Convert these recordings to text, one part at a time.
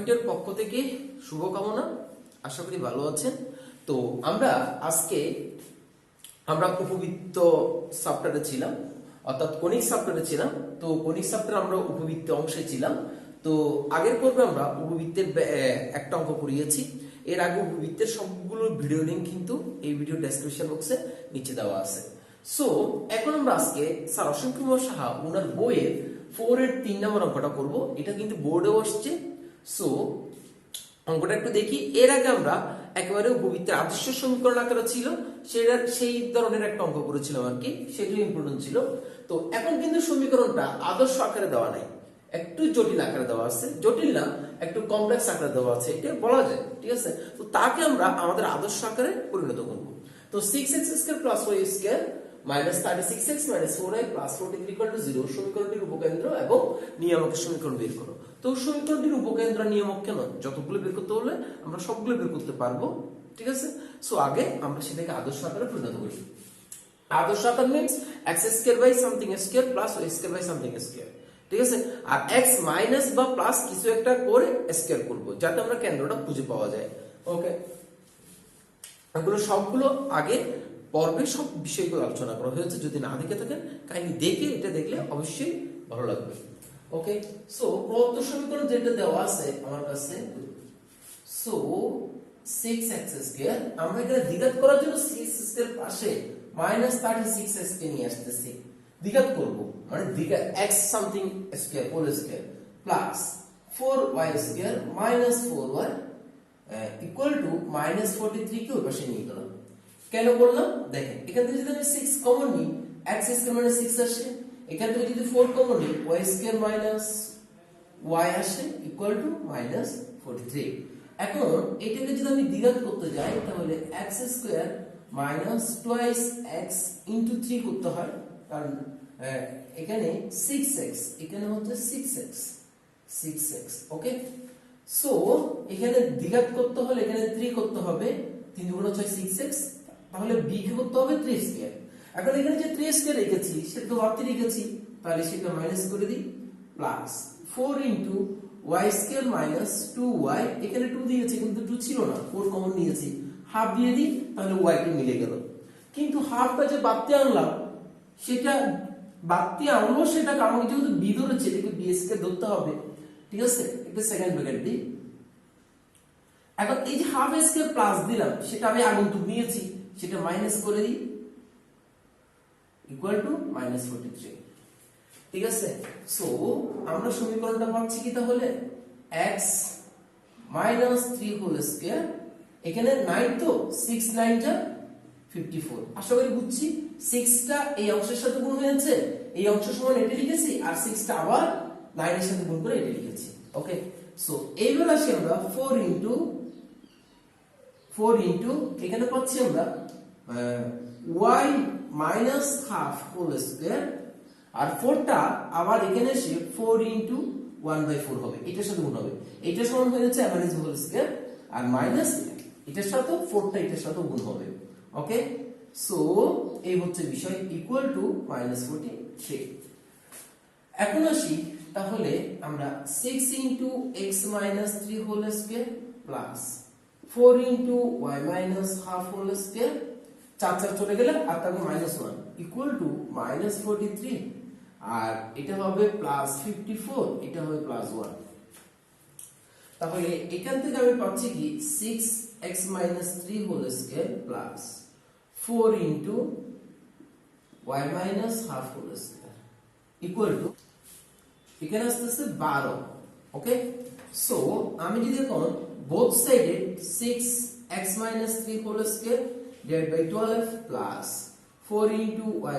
পয়েন্টের পক্ষ থেকে শুভকামনা। আশা করি ভালো আছেন। তো আমরা আজকে উপবৃত্ত চ্যাপ্টারে ছিলাম, অর্থাৎ কনিক চ্যাপ্টারে ছিলাম। তো কনিক চ্যাপ্টারে আমরা উপবৃত্ত অংশে ছিলাম। তো আগের পর্বে আমরা উপবৃত্তের একটা অঙ্ক করিয়েছি। এর আগে উপবৃত্তের সবগুলো ভিডিও লিঙ্ক কিন্তু এই ভিডিও ডেসক্রিপশন বক্সে নিচে দেওয়া আছে। সো এখন আমরা আজকে স্যার অসংখ্য সাহা ওনার বইয়ের 4 এর 3 নম্বর অঙ্কটা করব। এটা কিন্তু বোর্ডেও আসছে। সো অঙ্কটা একটু দেখি। এর আগে আমরা একেবারে উপবৃত্তের আদর্শ সমীকরণ আকারে ছিল সেই ধরনের একটা অঙ্ক করেছিলাম আর কি, সেটাও ইম্পর্টেন্ট ছিল। তো এখন কিন্তু সমীকরণটা আদর্শ আকারে দেওয়া নাই, একটু জটিল আকারে দেওয়া আছে। জটিল না, একটু কমপ্লেক্স আকারে দেওয়া আছে, এটা বলা যায়, ঠিক আছে। তো তাকে আমরা আমাদের আদর্শ আকারে পরিণত করব। তো 6x² + y² minus 36x minus 4y plus 43 = 0 সমীকরণটির উপকেন্দ্র এবং নিয়ামকের সমীকরণ বের করো। তো সমীকরণটির উপকেন্দ্র নিয়ামক কেন, যতগুলো বের করতে বললে আমরা সবগুলো বের করতে পারবো, ঠিক আছে। সো আগে আমরা সেটাকে আদর্শ আকারে পরিণত করি। আদর্শ আকার means x² / something² + y² / something², ঠিক আছে। আর x মাইনাস বা প্লাস কিছু একটা করে স্কয়ার করব, যাতে আমরা কেন্দ্রটা খুঁজে পাওয়া যায়। ওকে, এগুলো সবগুলো আগে পর্বে সব বিষয়গুলো আলোচনা করা হয়েছে। যদি না দেখে থাকেন কাইন্ডলি দেখে এটা দেখলে অবশ্যই ভালো লাগবে। ওকে, সো প্রদত্ত সমীকরণ যেটা দেওয়া আছে আমার কাছে, সো 6x² আমরা এখানে দ্বিঘাত করার জন্য 6x² পাশে -36x কে নিয়ে আসতেছি, দ্বিঘাত করব মানে দ্বিঘাত x something square whole square plus 4y² minus 4y equal to -43 কে ওই পাশে নিয়ে গেলাম। কেন বললাম দেখেন, এখান থেকে যদি আমি 6 কমন নিই x² - 6 আসে, এখান থেকে যদি 4 কমন নিই y² - y আসে equal to -43। এখন এটাকে যদি আমি দ্বিঘাত করতে যাই তাহলে x² - twice x into 3 করতে হয়, কারণ এখানে 6x, এখানে হচ্ছে 6x। ওকে, সো এখানে দ্বিঘাত করতে হলে এখানে 3 করতে হবে, 3 × 6 6x, তাহলে b কে করতে হবে 3²। এখন এখানে যে 3² রেখেছি সেটা তো বাড়তি রেখেছি, তাহলে সেটা মাইনাস করে দিই, প্লাস 4 × y² - 2y, এখানে 2 দিয়েছি কিন্তু 2 ছিল না, 4 কমন নিয়েছি, হাফ দিয়ে দিই, তাহলে y কে মিলে গেল। কিন্তু হাফটা যে বাড়তি আনলাম সেটা বাড়তি আনলো, সেটা আমাকে যেহেতু b ধরেছে এটাকে b² ধরতে হবে, ঠিক আছে। একটা সেকেন্ড ব্র্যাকেট দিই। এখন এই যে হাফ স্কয়ার প্লাস দিলাম সেটা আমি আগন্তুক নিয়েছি, সেটা মাইনাস করে দিই ইকুয়াল টু -43, ঠিক আছে। সো আমরা সমীকরণটা পাচ্ছি কি তাহলে x - 3 হোল স্কয়ার, এখানে 9 তো 6 × 9 = 54। আশা করি বুঝছি। 6টা এই অংশের সাথে গুণ হয়েছে, এই অংশ সমান এটা লিখেছি, আর 6টা আবার 9 এর সাথে গুণ করে এটা লিখেছি। ওকে, সো এইবার আসি আমরা 4 ইনটু এখানে পাচ্ছি আমরা y - half হোল স্কয়ার, আর 4টা আবার এখানে এসে 4 × 1/4 হবে, এটার সাথে গুণ হবে, এটা সমান হয়ে যাচ্ছে এভারেজ হোল স্কয়ার, আর মাইনাস এটার সাথে 4টা এটার সাথে গুণ হবে। ওকে, সো এই হচ্ছে বিষয় ইকুয়াল টু -43। এখন আসি তাহলে আমরা 6 × x - 3 whole square plus 4 × y - half whole square, 4 চলে গেলে আর তারপর -1 ইকুয়াল টু -43, আর এটা হবে +54, এটা হবে +1। তাহলে এখান থেকে আমি পাচ্ছি কি 6x - 3 whole square plus 4 × y - half whole square equal to এখানে আসতেছে 12। ওকে, সো আমি যদি এখন বোথ সাইডে 6x - 3 whole square divided by 12 plus 4 × y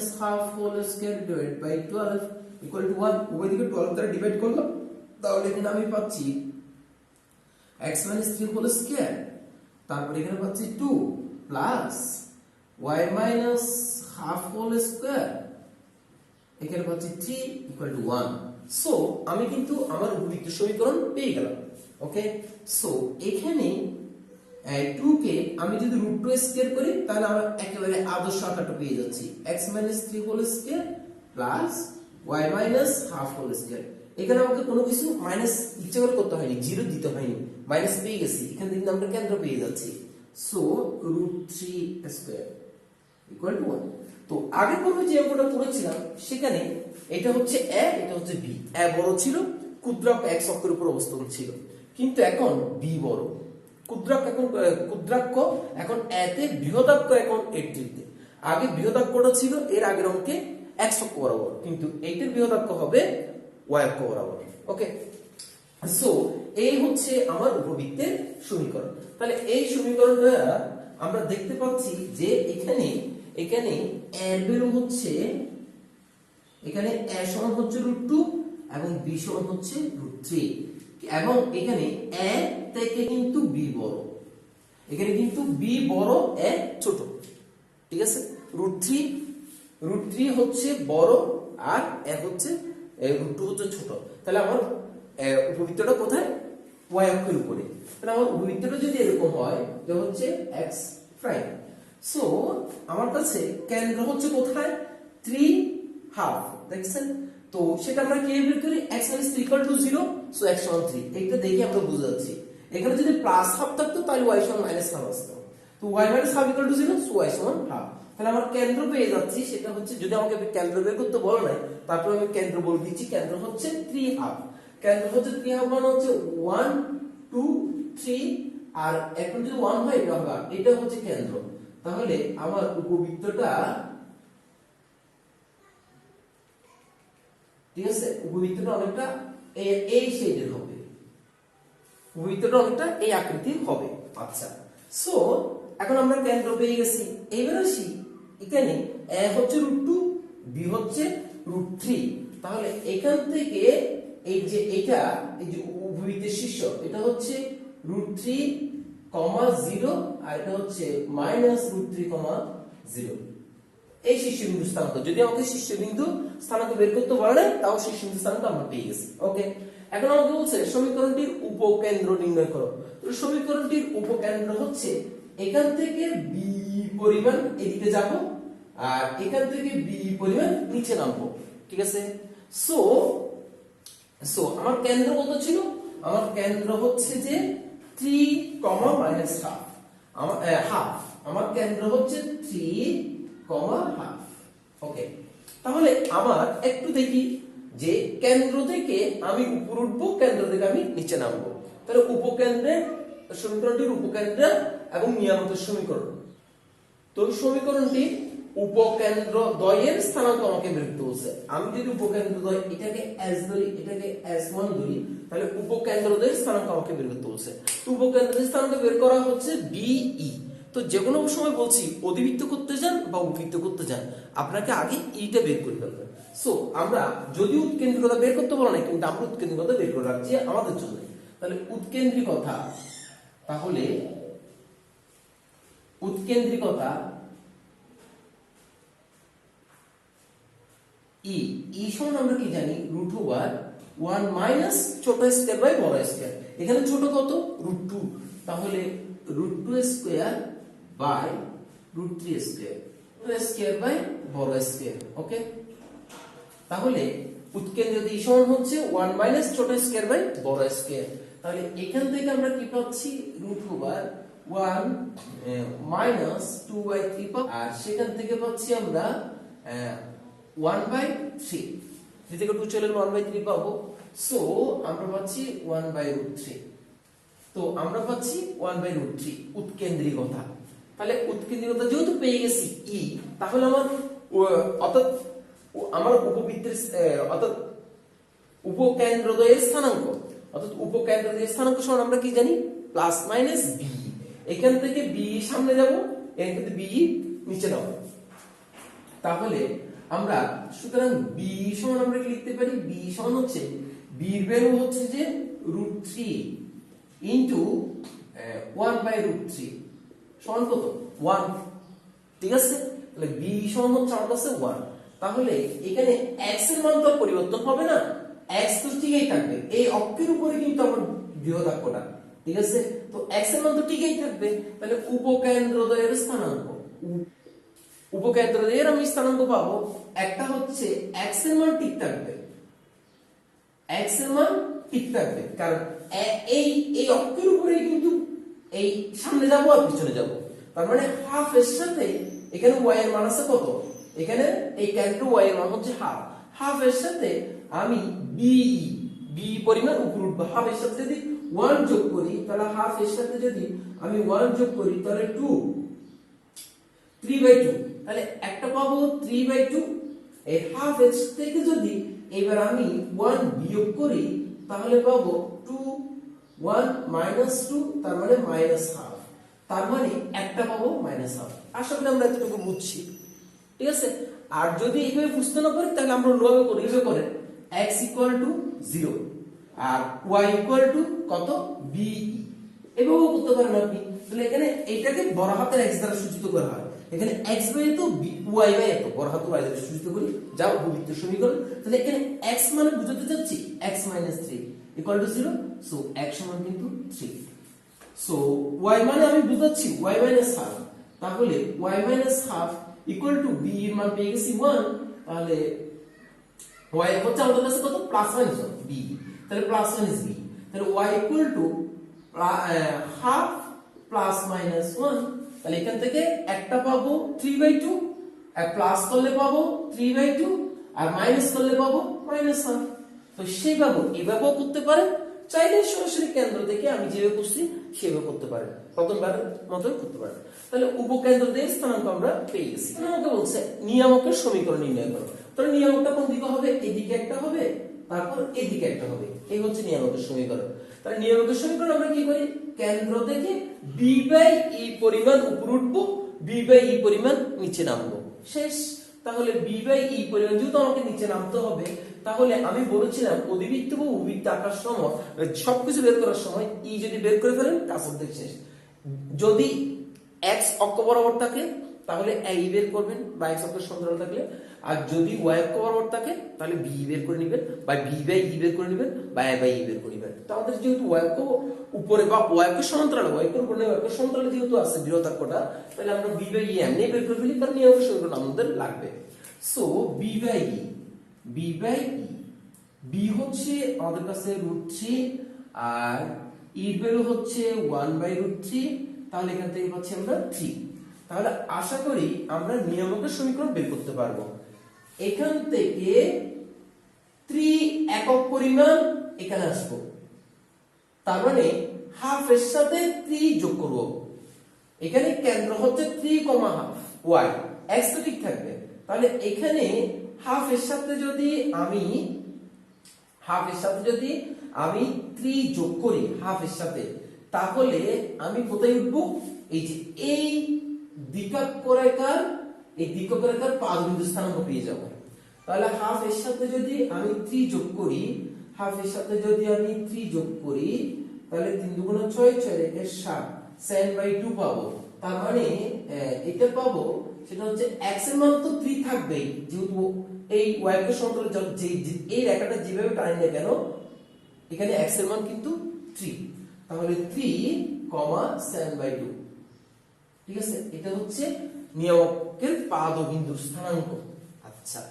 - half whole square divided by 12 equal to 1, উভয় দিকে 12 দ্বারা ডিভাইড করলাম, তাহলে এখানে আমি পাচ্ছি x - 3 হোল স্কয়ার, তারপর এখানে পাচ্ছি 2 plus y - half whole square, এখানে পাচ্ছি 3 equal to 1। সো আমি কিন্তু আমার উপবৃত্ত সমীকরণ পেয়ে গেলাম। ওকে, সো এখানে 2 কে আমি যদি √2² করি তাহলে আমরা একেবারে আদর্শ আকারটা পেয়ে যাচ্ছি, x - 3 whole square plus y - half whole square. এখানে আমাকে কোনো কিছু মাইনাস ইচ্ছা করে করতে হয়নি, জিরো দিতে হয়নি, মাইনাস পেয়ে গেছি, এখান থেকে আমরা কেন্দ্র পেয়ে যাচ্ছি। So √3 square equal two 1। তো আগের পর্বে যে অঙ্কটা করেছিলাম সেখানে এটা হচ্ছে এ, এটা হচ্ছে বি। এ বড় ছিল, ক্ষুদ্রাক x অক্ষের উপর অবস্থান ছিল, কিন্তু এখন বি বড়, ক্ষুদ্রাক্ষ এখন এ তে, বৃহদাক্ষ এখন এর তে। আগে বৃহদাক্ষটা ছিল এর আগের অঙ্কে x অক্ষ বরাবর, কিন্তু এইটার বৃহদাক্ষ হবে y অক্ষ বরাবর। ওকে, সো এই হচ্ছে আমার উপবৃত্তের সমীকরণ। তাহলে এই সমীকরণটা আমরা দেখতে পাচ্ছি যে এখানে এখানে এর ভ্যালু হচ্ছে, এখানে a সমান হচ্ছে √2 এবং b সমান হচ্ছে √3, এবং এখানে a থেকে কিন্তু b বড়, এখানে কিন্তু b বড় a ছোট, ঠিক আছে। √3 হচ্ছে বড় আর a হচ্ছে √2 হচ্ছে ছোট। তাহলে আমার উপবৃত্তটা কোথায়? y অক্ষের উপরে। তাহলে আমার উপবৃত্তটা যদি এরকম হয় যে হচ্ছে x প্রাইম, সো আমার কাছে কেন্দ্র হচ্ছে কোথায়? 3/2, দেখছেন? তো সেটা আমরা কিভাবে বের করি? x - 3 = 0, so x = 3। এটা দেখে আমরা বুঝে যাচ্ছি। এখানে যদি প্লাস হাফ থাকতো তাহলে y = -হাফ আসতো। তো y - half = 0, so y = half. তাহলে আমরা কেন্দ্র পেয়ে যাচ্ছি, সেটা হচ্ছে, যদি আমাকে কেন্দ্র বের করতে বলে নাই, তারপর আমি কেন্দ্র বলে দিচ্ছি, কেন্দ্র হচ্ছে 3/2। কেন্দ্র হচ্ছে 3/2 মানে হচ্ছে 1 2 3, আর এখন যদি 1 হয় এটা হবে, এটা হচ্ছে কেন্দ্র। তাহলে আমার উপবৃত্তটা, ঠিক আছে, উপবৃত্তটা অনেকটা এই শেডের হবে, উপবৃত্তটা অনেকটা এই আকৃতির হবে। আচ্ছা, সো এখন আমরা কেন্দ্র পেয়ে গেছি। এইবার আসি, এখানে a হচ্ছে √2, b হচ্ছে √3। তাহলে এখান থেকে এই যে এটা, এই যে উপবৃত্তের শীর্ষ, এটা হচ্ছে √3, 0, আর এটা হচ্ছে -√3, 0। এই শীর্ষবিন্দু স্থানাঙ্ক, যদি আমাকে শীর্ষবিন্দু স্থানাঙ্ক বের করতে বলে তাও শীর্ষবিন্দু স্থানাঙ্ক আমরা পেয়ে গেছি। ওকে, এখন আমাকে বলছে সমীকরণটির উপকেন্দ্র নির্ণয় করো। তো সমীকরণটির উপকেন্দ্র হচ্ছে, এখান থেকে b পরিমাণ এদিকে যাব, আর এখান থেকে b পরিমাণ নিচে নামবো, ঠিক আছে। সো আমার কেন্দ্র কত ছিল? আমার কেন্দ্র হচ্ছে যে 3, -হাফ, আমার হাফ, আমার কেন্দ্র হচ্ছে 3, হাফ। ওকে, তাহলে আমার একটু দেখি যে কেন্দ্র থেকে আমি উপর উঠবো, কেন্দ্র থেকে আমি নিচে নামবো। তাহলে উপকেন্দ্রের সমীকরণটির উপকেন্দ্র এবং নিয়ামতের সমীকরণ। তো সমীকরণটি উপকেন্দ্র দ্বয়ের স্থানাঙ্ক আমাকে বের করতে বলছে। আমি যদি উপকেন্দ্র দ্বয় এটাকে s ধরি, এটাকে s1 ধরি, তাহলে উপকেন্দ্র দ্বয়ের স্থানাঙ্ক আমাকে বের করতে বলছে। তো উপকেন্দ্রের স্থানাঙ্ক বের করা হচ্ছে BE। তো যে কোনো সময় বলছি, অধিবৃত্ত করতে যান বা উপবৃত্ত করতে যান, আপনাকে আগে ইটা বের করতে হবে। সো আমরা যদি উৎকেন্দ্রিকতা বের করতে বলা নাই, কিন্তু আমরা উৎকেন্দ্রিকতা বের করে রাখছি আমাদের জন্য। তাহলে উৎকেন্দ্রিকতা, তাহলে উৎকেন্দ্রিকতা ই সমান আমরা কি জানি? √1 মাইনাস ছোট স্কয়ার বাই বড় স্কয়ার। এখানে ছোট কত? √2। তাহলে √2 square by √3 square, square by বড় স্কয়ার। ওকে, তাহলে উৎকেন্দ্রিকতা ই সমান হচ্ছে 1 মাইনাস ছোট স্কয়ার বাই বড় স্কয়ার। তাহলে এখান থেকে আমরা কি পাচ্ছি? √1 মাইনাস 2/3 পাবো, আর সেখান থেকে পাচ্ছি আমরা 1/3, 3 থেকে 2 চলে 1/3 পাবো। সো আমরা পাচ্ছি 1/√3। তো আমরা পাচ্ছি 1/√3 উৎকেন্দ্রিকতা। তাহলে উৎকেন্দ্রিকতা যেহেতু পেয়ে গেছি ই, তাহলে আমার অর্থাৎ আমার উপবৃত্তের অর্থাৎ উপকেন্দ্রদ্বয়ের স্থানাঙ্ক, অর্থাৎ উপকেন্দ্রদ্বয়ের স্থানাঙ্ক সমান আমরা কি জানি? Plus minus b. এখান থেকে বি সামনে যাব, এখান থেকে বি নিচে নাও। তাহলে আমরা সুতরাং বি সমান আমরা কি লিখতে পারি? বি সমান হচ্ছে, বি এর ভ্যালু হচ্ছে যে √3 ইনটু 1/√3 সমান কত? 1, ঠিক আছে। তাহলে বি সমান হচ্ছে আমার কাছে 1। তাহলে এখানে x এর মান তো পরিবর্তন হবে না, x তো ঠিকই থাকবে, এই অক্ষের উপরে কিন্তু আমার বৃহদাক্ষটা, ঠিক আছে। তো x এর মান তো ঠিকই থাকবে। তাহলে উপকেন্দ্রদ্বয়ের স্থানাঙ্ক, উপকেন্দ্রদ্বয়ের আমি স্থানাঙ্ক পাবো, একটা হচ্ছে x এর মান ঠিক থাকবে, x এর মান ঠিক থাকবে, কারণ এই এই অক্ষের উপরে কিন্তু এই সামনে যাব আর পিছনে যাব, তার মানে হাফ এর সাথে এখানে y এর মান আছে কত, এখানে এই ক্যান্টু y এর মান হচ্ছে হাফ, হাফ এর সাথে আমি b পরিমাণ উপর উঠবো, হাফ এর সাথে যদি 1 যোগ করি তাহলে হাফ এর সাথে যদি আমি 1 যোগ করি তাহলে 3/2, তাহলে একটা পাবো 3/2। এই হাফ এর থেকে যদি এবার আমি 1 বিয়োগ করি তাহলে পাবো 2, 1 -2, তার মানে -half, তার মানে একটা পাবো -half। আশা করি আমরা এতটুকু বুঝছি, ঠিক আছে। আর যদি এইভাবে বুঝতে না পারি তাহলে আমরা অন্যভাবে করি, এইভাবে করে x = 0 আর y = কত, b, এভাবেও করতে পারেন আপনি। তাহলে এখানে এইটাকে বড় হাতের x দ্বারা সূচিত করা হয়, এখানে x বাই এত y বাই এত বড় হাতের y দ্বারা সূচিত করি, যা উপবৃত্তের সমীকরণ। তাহলে এখানে x মানে বুঝাতে যাচ্ছি x - 3 = 0, সো x সমান কিন্তু 3। সো y মানে আমি বুঝাচ্ছি y - half, তাহলে y - half = b এর মান পেয়ে গেছি 1, তাহলে y হচ্ছে আমাদের কাছে কত, প্লাস মাইনাস b, তাহলে প্লাস মাইনাস b, তাহলে y = half প্লাস মাইনাস 1, তাহলে এখান থেকে একটা পাবো 3/2, আর প্লাস করলে পাবো 3/2 আর মাইনাস করলে পাবো -half। তো সেইভাবে এভাবেও করতে পারেন, চাইলে সরাসরি কেন্দ্র থেকে আমি যেভাবে করছি সেভাবে করতে পারেন, প্রথমবারের মতোই করতে পারেন। তাহলে উপকেন্দ্র দিয়ে স্থানাঙ্ক আমরা পেয়ে গেছি। আমাকে বলছে নিয়ামকের সমীকরণ নির্ণয় করো, তাহলে নিয়ামকটা কোন দিকে হবে, এদিকে একটা হবে তারপর এদিকে একটা হবে, এই হচ্ছে নিয়ামকের সমীকরণ। তাহলে নিয়ামকের সমীকরণ আমরা কি করি, কেন্দ্র থেকে b/e পরিমাণ উপরে উঠবো, b/e পরিমাণ নিচে নামবো, শেষ। তাহলে b/e পরিমাণ যেহেতু আমাকে নিচে নামতে হবে, তাহলে আমি বলেছিলাম অধিবৃত্ত বা উপবৃত্ত আঁকার সময় সবকিছু বের করার সময় ই যদি বের করে ফেলেন কাজ অর্ধেক শেষ। যদি x অক্ষ বরাবর থাকে তাহলে এই বের করবেন বা x অক্ষের সমান্তরাল থাকলে, আর যদি y অক্ষ বরাবর থাকে তাহলে b বের করে নেবেন বা b/e বের করে নেবেন বা a/e বের করে নেবেন। তো আমাদের যেহেতু y অক্ষ উপরে বা y অক্ষের সমান্তরালে, y অক্ষের উপরে y অক্ষের সমান্তরালে যেহেতু আছে বৃহদাক্ষটা, তাহলে আমরা b/e এমনি বের করে ফেলি, কারণ নিয়মের সমীকরণ আমাদের লাগবে। সো b/e b হচ্ছে আমাদের কাছে √3 আর e এর ভ্যালু হচ্ছে 1/√3, তাহলে এখান থেকে পাচ্ছি আমরা 3। তাহলে আশা করি আমরা নিয়ামকের সমীকরণ বের করতে পারবো। এখান থেকে 3 একক পরিমাণ এখানে আসবো, তার মানে হাফ এর সাথে 3 যোগ করব, এখানে কেন্দ্র হচ্ছে 3,half y, x তো ঠিক থাকবে, তাহলে এখানে হাফ এর সাথে যদি আমি 3 যোগ করি হাফ এর সাথে, তাহলে আমি কোথায় উঠবো, এই যে এই দ্বিকক্ষরেখার পাদবিন্দু স্থানাঙ্ক পেয়ে যাব। তাহলে হাফ এর সাথে যদি আমি 3 যোগ করি, তাহলে 3 দুগুণ 6, 6 এর 7, 7/2 পাবো। তার মানে এটা পাবো, সেটা হচ্ছে x এর মান তো 3 থাকবেই, যেহেতু এই y এর সমান্তরালে যে এই রেখাটা যেভাবে টানি না কেন এখানে x এর মান কিন্তু 3, তাহলে 3,7/2, ঠিক আছে। এটা হচ্ছে নিয়ামকের পাদবিন্দুর স্থানাঙ্ক। আচ্ছা,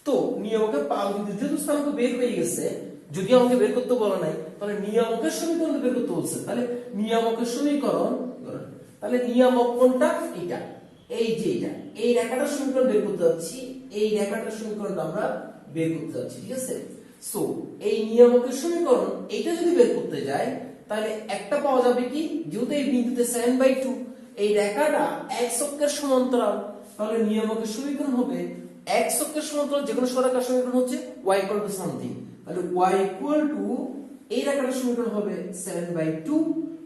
তো নিয়ামকের পাদবিন্দুর যেহেতু স্থানাঙ্ক বের হয়ে গেছে, যদি আমাকে বের করতে বলা নাই তাহলে নিয়ামকের সমীকরণ বের করতে বলছে, তাহলে নিয়ামকের সমীকরণ, তাহলে নিয়ামক কোনটা, এটা, এই যে এটা, এই রেখাটার সমীকরণ বের করতে যাচ্ছি, এই রেখাটার সমীকরণটা আমরা বের করতে যাচ্ছি, ঠিক আছে। সো এই নিয়ামকের সমীকরণ এইটা যদি বের করতে যাই তাহলে একটা পাওয়া যাবে কি, যেহেতু এই বিন্দুতে 7/2, এই রেখাটা x অক্ষের সমান্তরাল, তাহলে নিয়ামকের সমীকরণ হবে x অক্ষের সমান্তরাল যে কোনো সরলরেখার সমীকরণ হচ্ছে y = সামথিং, তাহলে y এই রেখাটার সমীকরণ হবে 7/2,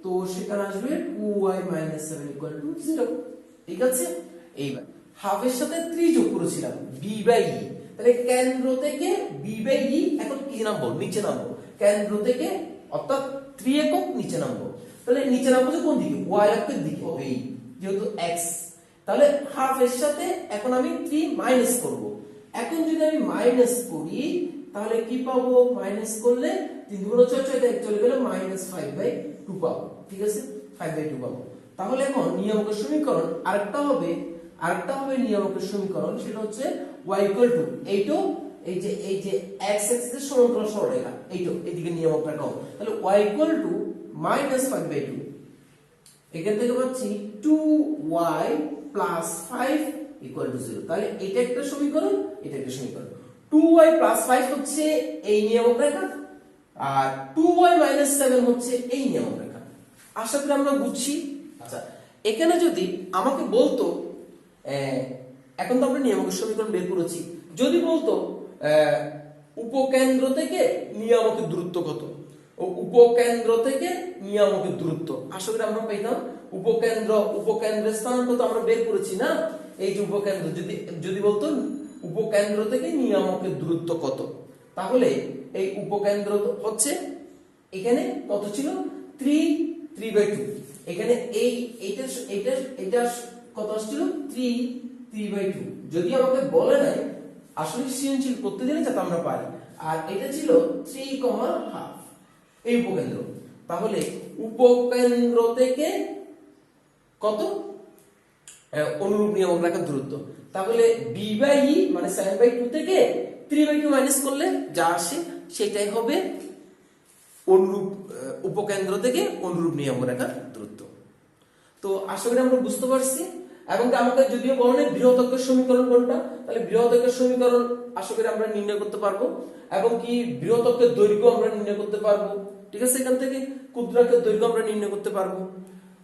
তো সেখানে আসবে 2y - 7 = 0, ঠিক আছে। এইবার হাফ এর সাথে 3 যোগ করেছিলাম b/e, তাহলে কেন্দ্র থেকে b/e এখন কি নামবো, নিচে নামবো, কেন্দ্র থেকে অর্থাৎ 3 একক নিচে নামবো, তাহলে নিচে নামবো কোন দিকে, y অক্ষের দিকে, এই যেহেতু x, তাহলে হাফ এর সাথে এখন আমি 3 মাইনাস করব। এখন যদি আমি মাইনাস করি তাহলে কি পাবো, মাইনাস করলে 3 গুণ 6, 6 চলে গেল -5/2 পাবো, ঠিক আছে, 5/2 পাবো। তাহলে এখন নিয়ামকের সমীকরণ আরেকটা হবে নিয়ামকের সমীকরণ, সেটা হচ্ছে y এইটাও এই যে x এক্সিসের সমান্তরাল সরলরেখা এইটা এদিকে নিয়ামক রেখা হবে, তাহলে y ইকুয়াল টু -5/2, এখান থেকে পাচ্ছি 2y প্লাস 5 ইকুয়াল টু 0। তাহলে এটা একটা সমীকরণ, এটা একটা সমীকরণ। 2y প্লাস 5 হচ্ছে এই নিয়ামক রেখা, আর 2y মাইনাস 7 হচ্ছে এই নিয়ামক রেখা। আশা করি আমরা বুঝছি। আচ্ছা, এখানে যদি আমাকে বলতো, এখন তো আমরা নিয়ামকের সমীকরণ বের করেছি, যদি বলতো উপকেন্দ্র থেকে নিয়ামকের দূরত্ব কত, ও উপকেন্দ্র থেকে নিয়ামকের দূরত্ব, আশা করি আমরা পাইতাম। উপকেন্দ্রের স্থানাঙ্ক তো আমরা বের করেছি না, এই যে উপকেন্দ্র, যদি বলতো উপকেন্দ্র থেকে নিয়ামকের দূরত্ব কত, তাহলে এই উপকেন্দ্র হচ্ছে এখানে কত ছিল, 3/2। এখানে এইটা কত আসছিল, 3/2। যদি আমাকে বলে নাই, আসলে সৃজনশীল করতে দিলে যাতে আমরা পারি। আর এটা ছিল 3,5 এই উপকেন্দ্র। তাহলে উপকেন্দ্র থেকে কত অনুরূপ নিয়ামক রেখার দূরত্ব, তাহলে b/e মানে 7/2 থেকে 3/2 মাইনাস করলে যা আসে সেটাই হবে অনুরূপ উপকেন্দ্র থেকে অনুরূপ নিয়ামক রেখার দূরত্ব। তো আশা করি আমরা বুঝতে পারছি। এবং আমাকে যদিও বলেন বৃহৎকের সমীকরণ কোনটা, তাহলে বৃহৎকের সমীকরণ আশা করি আমরা নির্ণয় করতে পারবো, এবং কি বৃহৎকের দৈর্ঘ্য আমরা নির্ণয় করতে পারবো। ঠিক আছে, এখান থেকে ক্ষুদ্রাকের দৈর্ঘ্য আমরা নির্ণয় করতে পারবো।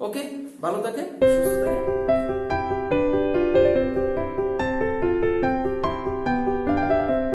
ওকে, ভালো থাকে, সুস্থ থাকে।